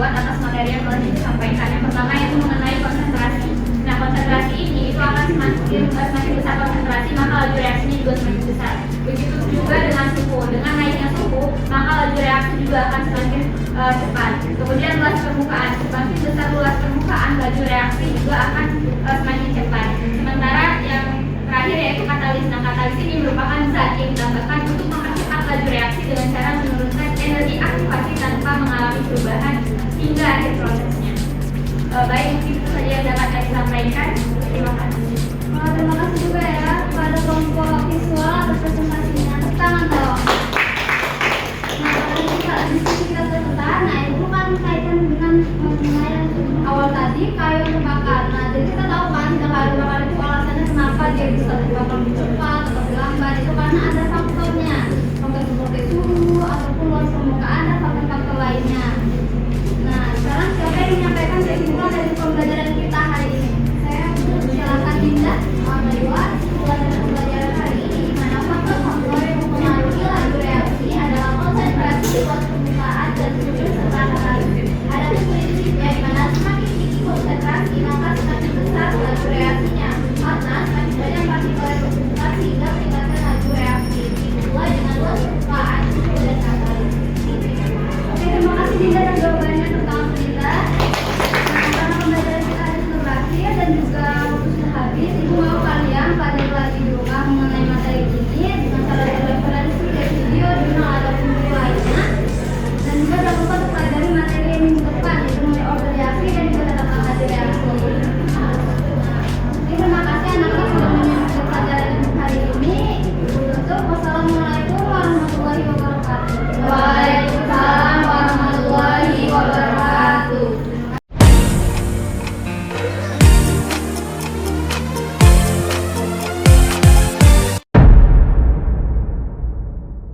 buat atas materi yang telah disampaikan. Yang pertama yaitu mengenai konsentrasi. Nah, konsentrasi ini itu akan semakin besar konsentrasi, maka laju reaksinya juga semakin besar. Begitu juga dengan suhu. Dengan naiknya suhu, maka laju reaksi juga akan semakin cepat. Kemudian luas permukaan, semakin besar luas permukaan, laju reaksi juga akan semakin cepat. Sementara yang terakhir yaitu katalis. Nah, katalis ini merupakan zat yang ditambahkan untuk mempercepat laju reaksi dengan cara menurunkan energi aktivasi tanpa mengalami perubahan hingga akhir prosesnya. Baik, mungkin itu saja yang dapat saya sampaikan. Terima kasih. Terima kasih juga ya kepada kelompok visual atas presentasinya. Tangan dong. Nah, kalau kita diskusi kita sebentar, nah itu kan kaitan dengan mengenai awal tadi kayu terbakar. Nah, jadi kita tahu kan kayu terbakar itu alasannya kenapa dia bisa terbakar lebih cepat atau lebih lambat, itu karena ada faktornya, faktor seperti suhu ataupun luas permukaan dan faktor-faktor lainnya. Nah, sekarang siapa yang menyampaikan kesimpulan dari pembelajaran kita hari ini? Saya silakan Dinda. Lewat pembelajaran hari ini, di mana faktor-faktor yang mempengaruhi laju reaksi adalah konsentrasi, luas permukaan, dan suhu serta katalis. Ada prinsipnya di mana semakin tinggi konsentrasi maka semakin besar laju reaksinya, karena semakin banyak partikel yang berkumpul sehingga meningkatkan laju reaksi. Begitu pula dengan luas permukaan, suhu dan katalis. Oke, terima kasih Dinda dan jawabannya tentang Dinda. Nah, karena pembelajaran kita hari sudah berakhir dan juga waktu sudah habis, Ibu mau kalian pelajari lagi di rumah mengenai materi ini dengan cara referensi dari video, jurnal ataupun buku lainnya. Dan juga jangan lupa untuk pelajari materi yang minggu depan, yaitu mengenai order reaksi dan juga tata laju reaksi. Nah, terima kasih anak-anak sudah menyimak pelajaran hari ini. Tutup. Wassalamualaikum warahmatullahi wabarakatuh.